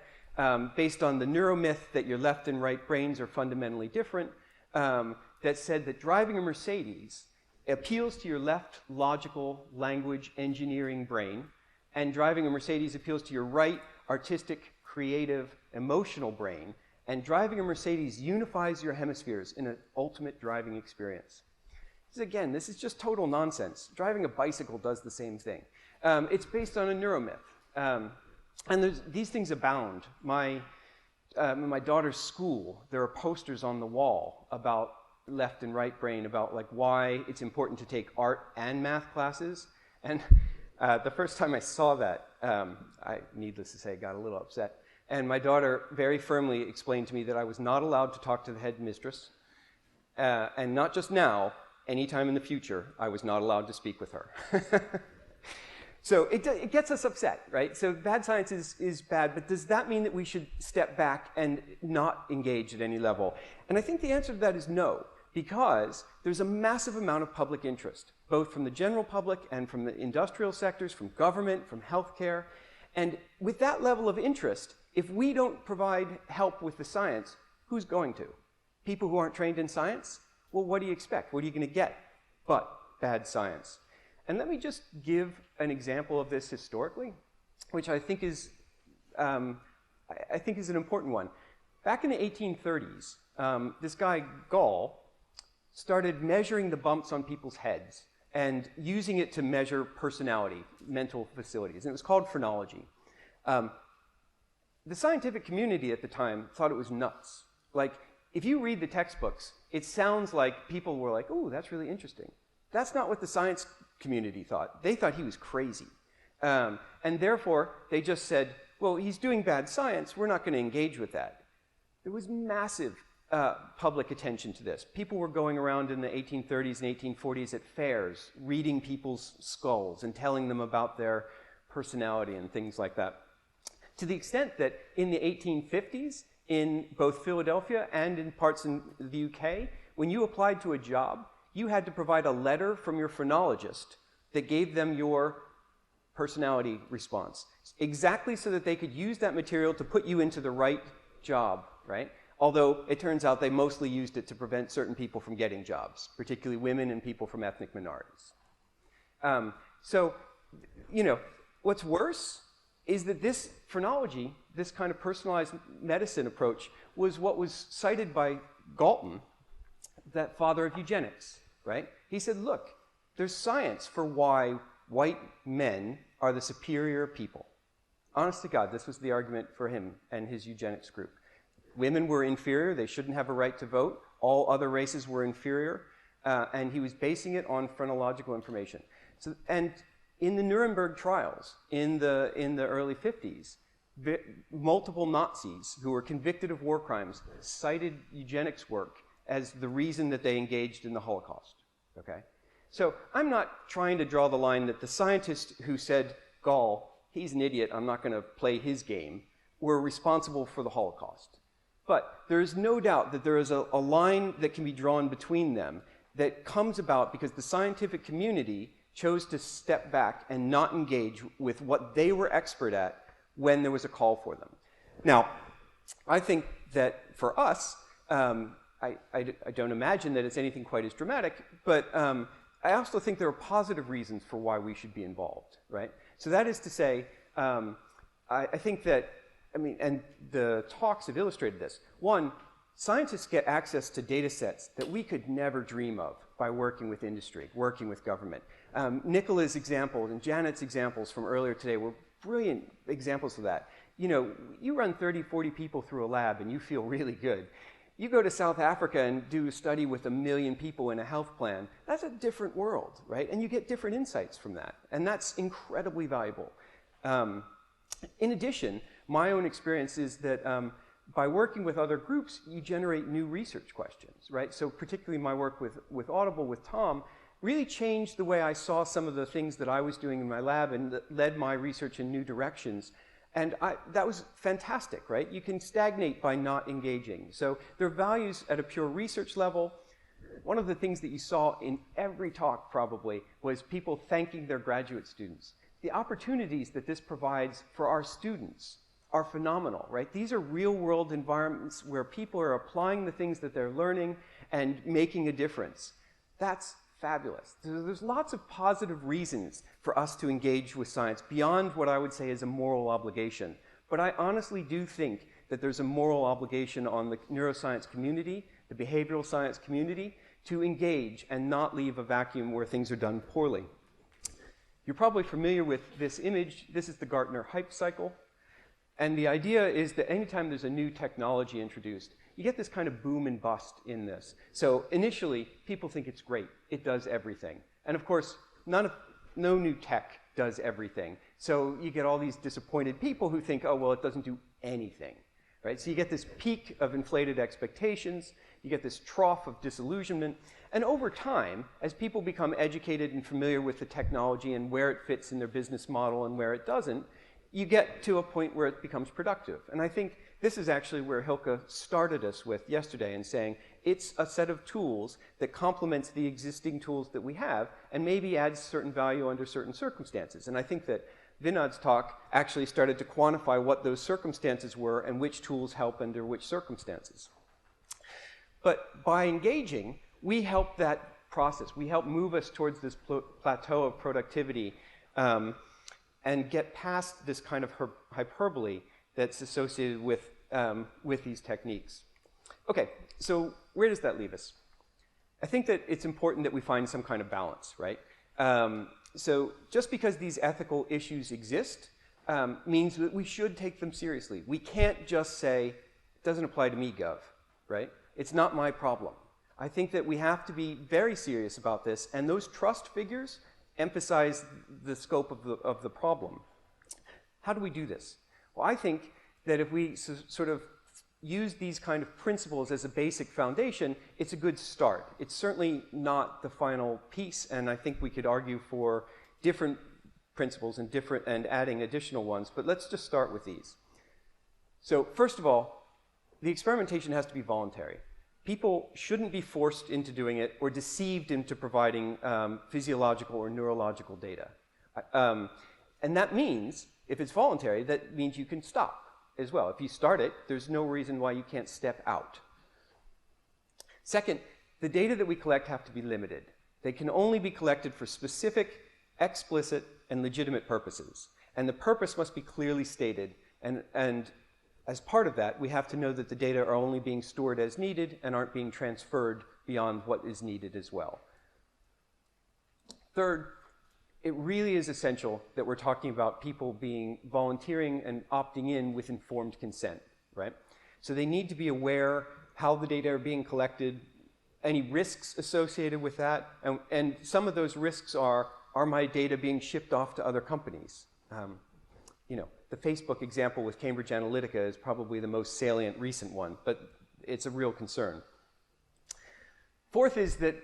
based on the neuromyth that your left and right brains are fundamentally different, that said that driving a Mercedes appeals to your left logical language engineering brain, and driving a Mercedes appeals to your right artistic, creative, emotional brain, and driving a Mercedes unifies your hemispheres in an ultimate driving experience. Again, this is just total nonsense. Driving a bicycle does the same thing. It's based on a neuromyth. And these things abound. In my daughter's school, there are posters on the wall about left and right brain, about like why it's important to take art and math classes. And the first time I saw that, needless to say, got a little upset. And my daughter very firmly explained to me that I was not allowed to talk to the headmistress, And not just now, anytime in the future, I was not allowed to speak with her. So it gets us upset, right? So bad science is bad, but does that mean that we should step back and not engage at any level? And I think the answer to that is no, because there's a massive amount of public interest, both from the general public and from the industrial sectors, from government, from healthcare. And with that level of interest, if we don't provide help with the science, who's going to? People who aren't trained in science? Well, what do you expect? What are you going to get but bad science? And let me just give an example of this historically, which I think is an important one. Back in the 1830s, this guy, Gall, started measuring the bumps on people's heads and using it to measure personality, mental facilities. And it was called phrenology. The scientific community at the time thought it was nuts. Like, if you read the textbooks, it sounds like people were like, oh, that's really interesting. That's not what the science community thought. They thought he was crazy. And therefore, they just said, well, he's doing bad science. We're not going to engage with that. There was massive public attention to this. People were going around in the 1830s and 1840s at fairs, reading people's skulls and telling them about their personality and things like that. To the extent that in the 1850s, in both Philadelphia and in parts in the UK, when you applied to a job, you had to provide a letter from your phrenologist that gave them your personality response, exactly so that they could use that material to put you into the right job, right? Although it turns out they mostly used it to prevent certain people from getting jobs, particularly women and people from ethnic minorities. So, you know, what's worse is that this phrenology, this kind of personalized medicine approach, was what was cited by Galton, that father of eugenics, right? He said, look, there's science for why white men are the superior people. Honest to God, this was the argument for him and his eugenics group. Women were inferior, they shouldn't have a right to vote. All other races were inferior, and he was basing it on phrenological information. So, and in the Nuremberg trials in the early 50s, multiple Nazis who were convicted of war crimes cited eugenics work as the reason that they engaged in the Holocaust, okay? So I'm not trying to draw the line that the scientists who said, Gall, he's an idiot, I'm not going to play his game, were responsible for the Holocaust. But there is no doubt that there is a line that can be drawn between them that comes about because the scientific community chose to step back and not engage with what they were expert at when there was a call for them. Now, I think that for us, I don't imagine that it's anything quite as dramatic, but I also think there are positive reasons for why we should be involved, right? So that is to say, I think that, I mean, and the talks have illustrated this. One, scientists get access to data sets that we could never dream of by working with industry, working with government. Nicola's examples and Janet's examples from earlier today were brilliant examples of that. You know, you run 30, 40 people through a lab and you feel really good. You go to South Africa and do a study with 1 million people in a health plan. That's a different world, right? And you get different insights from that. And that's incredibly valuable. In addition, my own experience is that by working with other groups, you generate new research questions, right? So particularly my work with Audible, with Tom, really changed the way I saw some of the things that I was doing in my lab and that led my research in new directions. And that was fantastic, right? You can stagnate by not engaging. So there are values at a pure research level. One of the things that you saw in every talk probably was people thanking their graduate students. The opportunities that this provides for our students are phenomenal, right? These are real-world environments where people are applying the things that they're learning and making a difference. That's fabulous. There's lots of positive reasons for us to engage with science beyond what I would say is a moral obligation. But I honestly do think that there's a moral obligation on the neuroscience community, the behavioral science community, to engage and not leave a vacuum where things are done poorly. You're probably familiar with this image. This is the Gartner hype cycle. And the idea is that anytime there's a new technology introduced, you get this kind of boom and bust in this. So initially, people think it's great. It does everything. And of course, no new tech does everything. So you get all these disappointed people who think, oh, well, it doesn't do anything, right? So you get this peak of inflated expectations. You get this trough of disillusionment. And over time, as people become educated and familiar with the technology and where it fits in their business model and where it doesn't, you get to a point where it becomes productive. And I think this is actually where Hilke started us with yesterday in saying it's a set of tools that complements the existing tools that we have and maybe adds certain value under certain circumstances. And I think that Vinod's talk actually started to quantify what those circumstances were and which tools help under which circumstances. But by engaging, we help that process. We help move us towards this plateau of productivity and get past this kind of hyperbole that's associated with these techniques. Okay, so where does that leave us? I think that it's important that we find some kind of balance, right? So just because these ethical issues exist means that we should take them seriously. We can't just say, it doesn't apply to me, Gov, right? It's not my problem. I think that we have to be very serious about this, and those trust figures emphasize the scope of the problem. How do we do this? Well, I think that if we sort of use these kind of principles as a basic foundation, it's a good start. It's certainly not the final piece, and I think we could argue for different principles and adding additional ones, but let's just start with these. So first of all, the experimentation has to be voluntary. People shouldn't be forced into doing it or deceived into providing physiological or neurological data. And that means, if it's voluntary, that means you can stop as well. If you start it, there's no reason why you can't step out. Second, the data that we collect have to be limited. They can only be collected for specific, explicit, and legitimate purposes. And the purpose must be clearly stated. And as part of that, we have to know that the data are only being stored as needed and aren't being transferred beyond what is needed as well. Third, it really is essential that we're talking about people being volunteering and opting in with informed consent, right? So they need to be aware how the data are being collected, any risks associated with that, and some of those risks are my data being shipped off to other companies? You know, the Facebook example with Cambridge Analytica is probably the most salient recent one, but it's a real concern. Fourth is that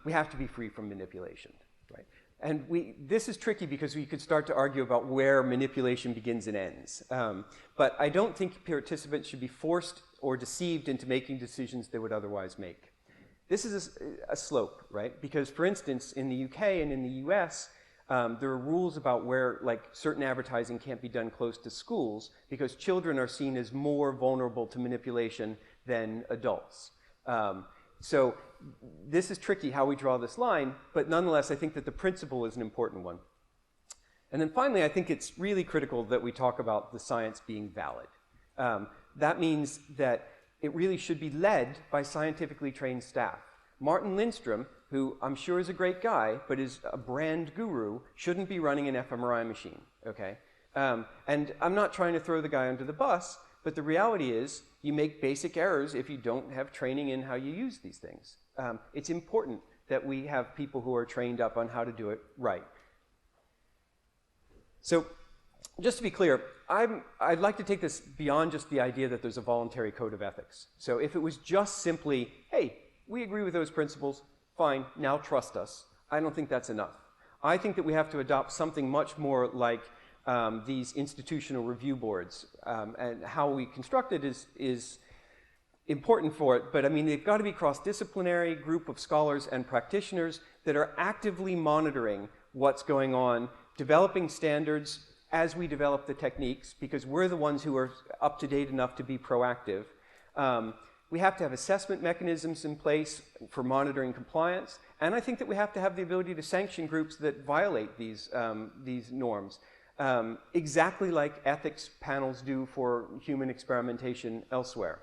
we have to be free from manipulation, right? And this is tricky because we could start to argue about where manipulation begins and ends. But I don't think participants should be forced or deceived into making decisions they would otherwise make. This is a slope, right? Because, for instance, in the UK and in the US, there are rules about where, like, certain advertising can't be done close to schools because children are seen as more vulnerable to manipulation than adults. So this is tricky how we draw this line, but nonetheless, I think that the principle is an important one. And then finally, I think it's really critical that we talk about the science being valid. That means that it really should be led by scientifically trained staff. Martin Lindstrom, who I'm sure is a great guy, but is a brand guru, shouldn't be running an fMRI machine, okay? And I'm not trying to throw the guy under the bus, but the reality is you make basic errors if you don't have training in how you use these things. It's important that we have people who are trained up on how to do it right. So just to be clear, I'd like to take this beyond just the idea that there's a voluntary code of ethics. So if it was just simply, hey, we agree with those principles, fine, now trust us, I don't think that's enough. I think that we have to adopt something much more like these institutional review boards. And how we construct it is important for it, but I mean, they've got to be cross-disciplinary group of scholars and practitioners that are actively monitoring what's going on, developing standards as we develop the techniques, because we're the ones who are up to date enough to be proactive. We have to have assessment mechanisms in place for monitoring compliance, and I think that we have to have the ability to sanction groups that violate these norms, exactly like ethics panels do for human experimentation elsewhere.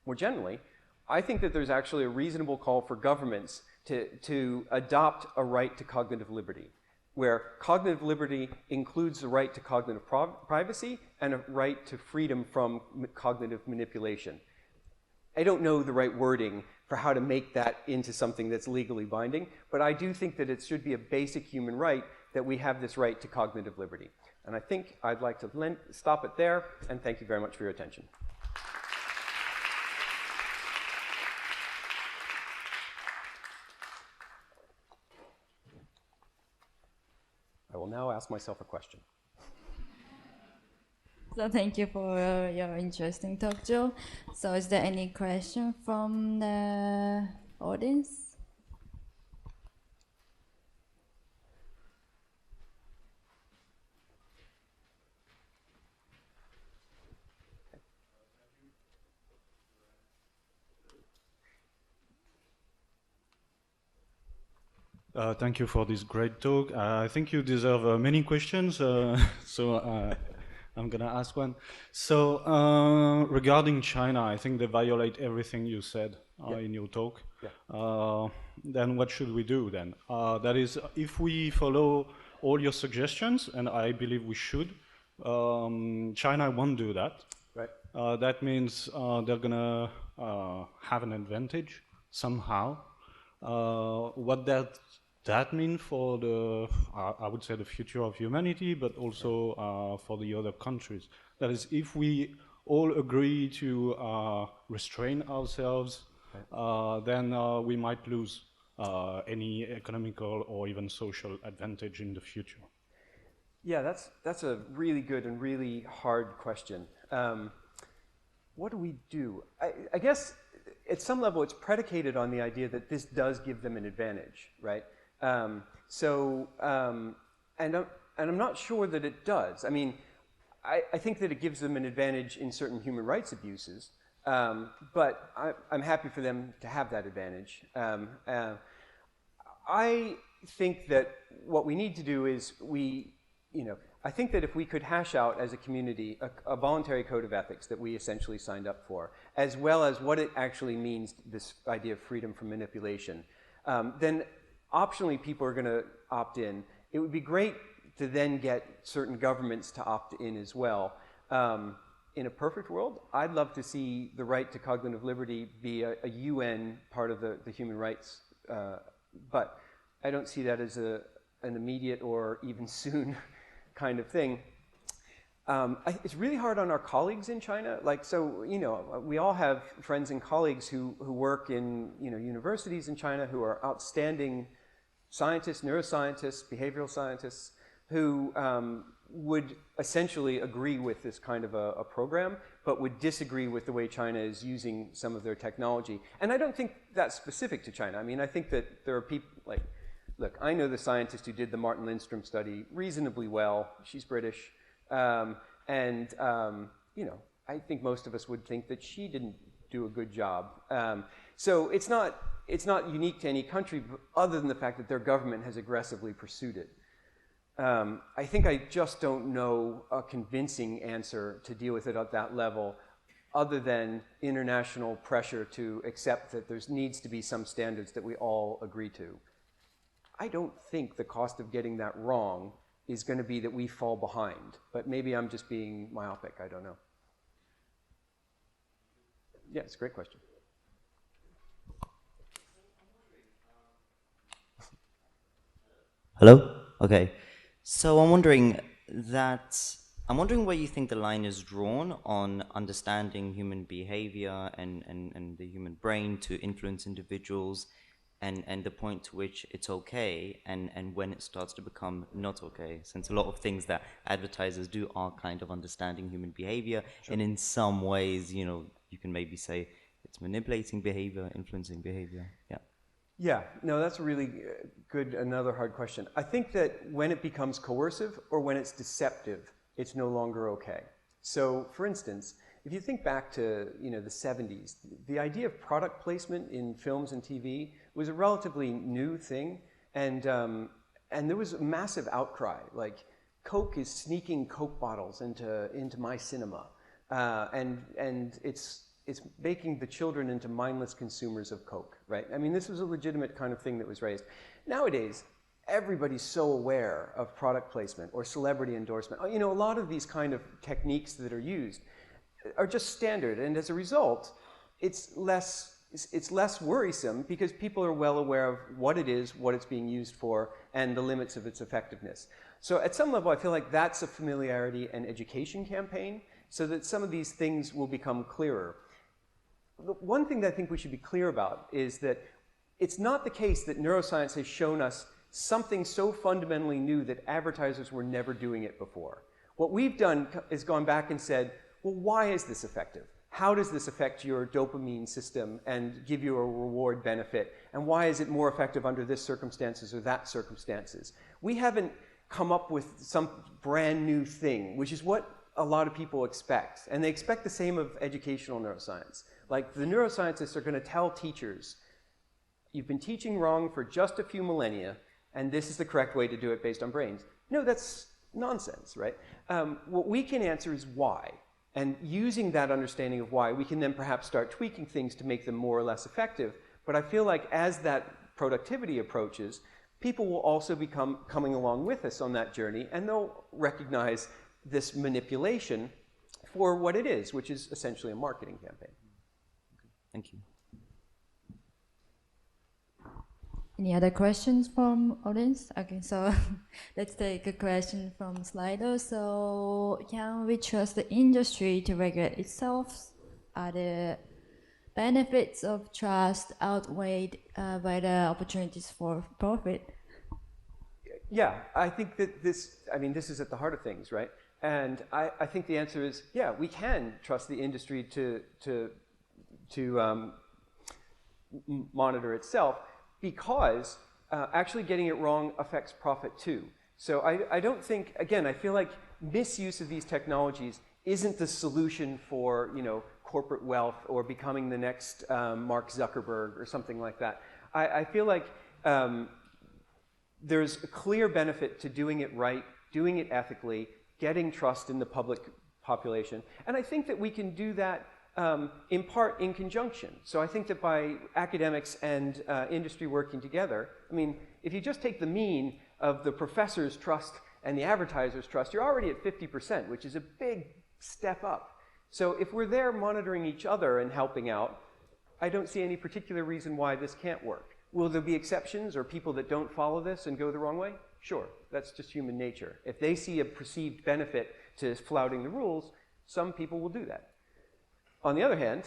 More generally, I think that there's actually a reasonable call for governments to adopt a right to cognitive liberty, where cognitive liberty includes the right to cognitive privacy and a right to freedom from cognitive manipulation. I don't know the right wording for how to make that into something that's legally binding, but I do think that it should be a basic human right that we have this right to cognitive liberty. And I think I'd like to stop it there, and thank you very much for your attention. will now ask myself a question. So thank you for your interesting talk, Joe. So is there any question from the audience? Thank you for this great talk. I think you deserve many questions, so I'm gonna ask one. So regarding China, I think they violate everything you said in your talk. Yeah. Then what should we do then? That is, if we follow all your suggestions, and I believe we should, China won't do that. Right. That means they're gonna have an advantage somehow. What that mean for the, I would say, the future of humanity, but also for the other countries? That is, if we all agree to restrain ourselves, then we might lose any economical or even social advantage in the future. Yeah, that's a really good and really hard question. What do we do? I guess at some level it's predicated on the idea that this does give them an advantage, right? And I'm not sure that it does. I mean, I think that it gives them an advantage in certain human rights abuses, but I'm happy for them to have that advantage. I think that what we need to do is I think that if we could hash out as a community a voluntary code of ethics that we essentially signed up for, as well as what it actually means, this idea of freedom from manipulation, then optionally people are going to opt in. It would be great to then get certain governments to opt in as well. In a perfect world, I'd love to see the right to cognitive liberty be a UN part of the human rights, but I don't see that as an immediate or even soon kind of thing. It's really hard on our colleagues in China. We all have friends and colleagues who work in universities in China who are outstanding scientists, neuroscientists, behavioral scientists, who would essentially agree with this kind of a program, but would disagree with the way China is using some of their technology. And I don't think that's specific to China. I mean, I think that there are people like, look, I know the scientist who did the Martin Lindstrom study reasonably well. She's British. I think most of us would think that she didn't do a good job. So it's not unique to any country, other than the fact that their government has aggressively pursued it. I think I just don't know a convincing answer to deal with it at that level, other than international pressure to accept that there needs to be some standards that we all agree to. I don't think the cost of getting that wrong is going to be that we fall behind, but maybe I'm just being myopic, I don't know. Yeah, it's a great question. Hello? Okay. So I'm wondering where you think the line is drawn on understanding human behavior and the human brain to influence individuals, and the point to which it's okay and when it starts to become not okay, since a lot of things that advertisers do are kind of understanding human behavior. Sure. And in some ways, you can maybe say it's manipulating behavior, influencing behavior. Yeah. Yeah, no, that's a really good, another hard question. I think that when it becomes coercive or when it's deceptive, it's no longer okay. So, for instance, if you think back to the 70s, the idea of product placement in films and TV was a relatively new thing, and there was a massive outcry. Like, Coke is sneaking Coke bottles into my cinema, and it's making the children into mindless consumers of Coke, right? I mean, this was a legitimate kind of thing that was raised. Nowadays, everybody's so aware of product placement or celebrity endorsement. A lot of these kind of techniques that are used are just standard, and as a result, it's less worrisome because people are well aware of what it is, what it's being used for, and the limits of its effectiveness. So at some level, I feel like that's a familiarity and education campaign, so that some of these things will become clearer. The one thing that I think we should be clear about is that it's not the case that neuroscience has shown us something so fundamentally new that advertisers were never doing it before. What we've done is gone back and said, well, why is this effective? How does this affect your dopamine system and give you a reward benefit? And why is it more effective under this circumstances or that circumstances? We haven't come up with some brand new thing, which is what a lot of people expect. And they expect the same of educational neuroscience. Like the neuroscientists are going to tell teachers, you've been teaching wrong for just a few millennia, and this is the correct way to do it based on brains. No, that's nonsense, right? What we can answer is why. And using that understanding of why, we can then perhaps start tweaking things to make them more or less effective. But I feel like as that productivity approaches, people will also be coming along with us on that journey, and they'll recognize this manipulation for what it is, which is essentially a marketing campaign. Thank you. Any other questions from audience? Okay, so let's take a question from Slido. So can we trust the industry to regulate itself? Are the benefits of trust outweighed by the opportunities for profit? Yeah, I think that this is at the heart of things, right? And I think the answer is, yeah, we can trust the industry to monitor itself, because actually getting it wrong affects profit too. So I don't think, again, I feel like misuse of these technologies isn't the solution for, you know, corporate wealth or becoming the next Mark Zuckerberg or something like that. I feel like there's a clear benefit to doing it right, doing it ethically, getting trust in the public population. And I think that we can do that in part in conjunction. So I think that by academics and industry working together, I mean, if you just take the mean of the professor's trust and the advertiser's trust, you're already at 50%, which is a big step up. So if we're there monitoring each other and helping out, I don't see any particular reason why this can't work. Will there be exceptions or people that don't follow this and go the wrong way? Sure, that's just human nature. If they see a perceived benefit to flouting the rules, some people will do that. On the other hand,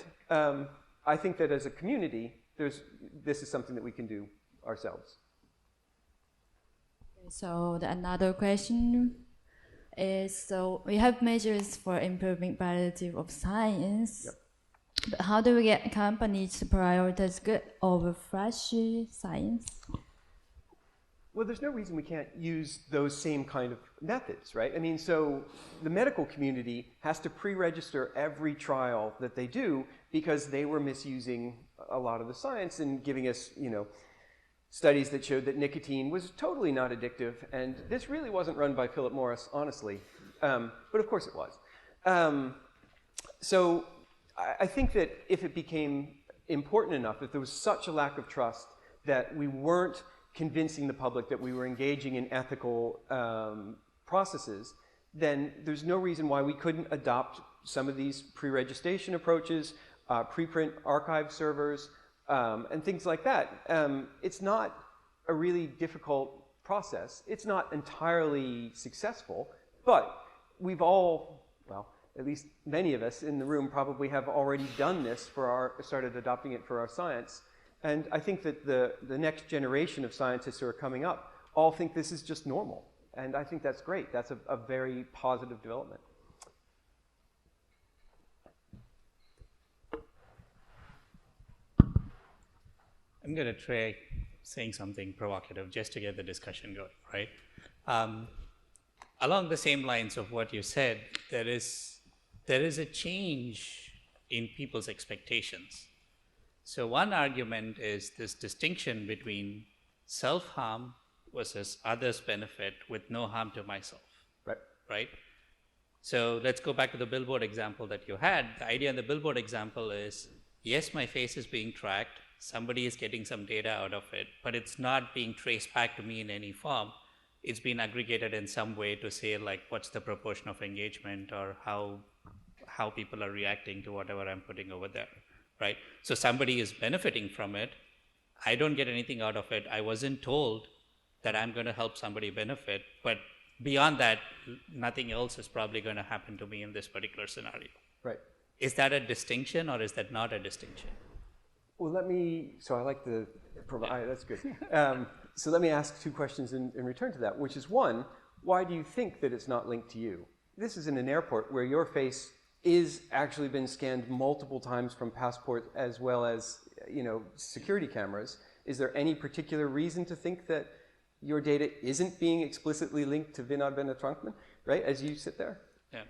I think that as a community, this is something that we can do ourselves. So another question is, so we have measures for improving validity of science. Yep. But how do we get companies to prioritize good over flashy science? Well, there's no reason we can't use those same kind of methods, right? I mean, so the medical community has to pre-register every trial that they do because they were misusing a lot of the science and giving us, you know, studies that showed that nicotine was totally not addictive. And this really wasn't run by Philip Morris, honestly. But of course it was. So I think that if it became important enough, if there was such a lack of trust that we weren't convincing the public that we were engaging in ethical processes, then there's no reason why we couldn't adopt some of these pre-registration approaches, preprint archive servers, and things like that. It's not a really difficult process. It's not entirely successful, but we've all, well, at least many of us in the room probably have already done this started adopting it for our science. And I think that the next generation of scientists who are coming up all think this is just normal. And I think that's great. That's a very positive development. I'm going to try saying something provocative just to get the discussion going, right? Along the same lines of what you said, there is a change in people's expectations. So one argument is this distinction between self-harm versus others' benefit with no harm to myself, right? So let's go back to the billboard example that you had. The idea in the billboard example is, yes, my face is being tracked, somebody is getting some data out of it, but it's not being traced back to me in any form. It's been aggregated in some way to say, like, what's the proportion of engagement or how people are reacting to whatever I'm putting over there. Right? So somebody is benefiting from it. I don't get anything out of it. I wasn't told that I'm going to help somebody benefit, but beyond that, nothing else is probably going to happen to me in this particular scenario. Right. Is that a distinction or is that not a distinction? Well, so I like the provide, that's good. So let me ask two questions in return to that, which is one, why do you think that it's not linked to you? This is in an airport where your face is actually been scanned multiple times from passport as well as, security cameras. Is there any particular reason to think that your data isn't being explicitly linked to Vinod Benatrankman, right, as you sit there? Yeah.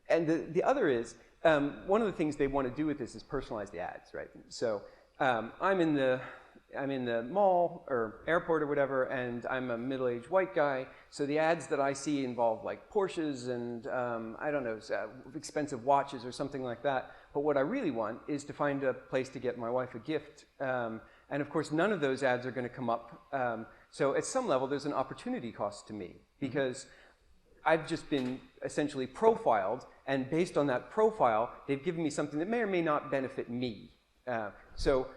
And the other is, one of the things they want to do with this is personalize the ads, right? So I'm in the mall or airport or whatever, and I'm a middle-aged white guy. So the ads that I see involve like Porsches and I don't know, expensive watches or something like that. But what I really want is to find a place to get my wife a gift. And of course, none of those ads are going to come up. So at some level, there's an opportunity cost to me because I've just been essentially profiled, and based on that profile, they've given me something that may or may not benefit me. So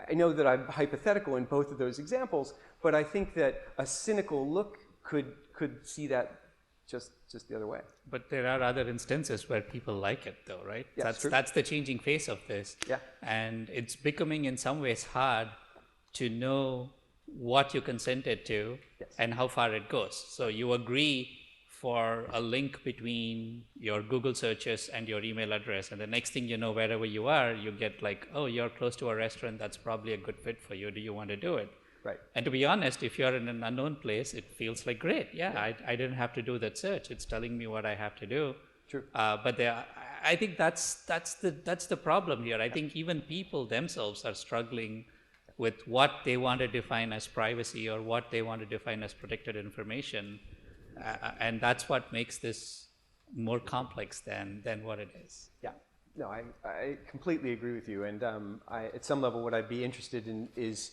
I know that I'm hypothetical in both of those examples, but I think that a cynical look could see that just the other way. But there are other instances where people like it though, right? Yeah, That's the changing face of this. Yeah. And it's becoming in some ways hard to know what you consented to Yes. and how far it goes. So you agree for a link between your Google searches and your email address, and the next thing you know, wherever you are, you get like, oh, you're close to a restaurant, that's probably a good fit for you, do you want to do it? Right. And to be honest, if you're in an unknown place, it feels like great. Yeah, I didn't have to do that search. It's telling me what I have to do. True. But I think that's the problem here. I think even people themselves are struggling with what they want to define as privacy or what they want to define as protected information. And that's what makes this more complex than what it is. Yeah. No, I completely agree with you. And at some level, what I'd be interested in is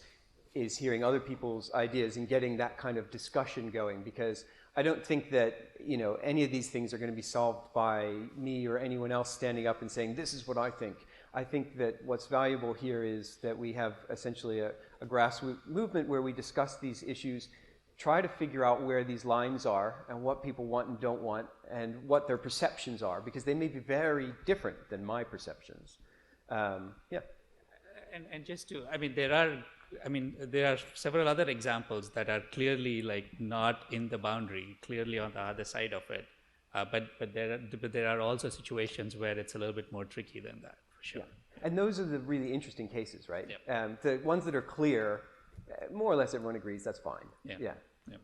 hearing other people's ideas and getting that kind of discussion going, because I don't think that any of these things are going to be solved by me or anyone else standing up and saying, this is what I think. I think that what's valuable here is that we have essentially a grassroots movement where we discuss these issues, try to figure out where these lines are and what people want and don't want and what their perceptions are, because they may be very different than my perceptions. Yeah. And just to, there are several other examples that are clearly like not in the boundary, clearly on the other side of it. But there are also situations where it's a little bit more tricky than that, for sure. Yeah. And those are the really interesting cases, right? Yep. The ones that are clear, more or less everyone agrees, that's fine. Yeah. Yeah. Yep.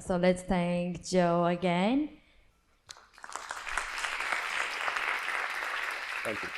So let's thank Joe again. Thank you.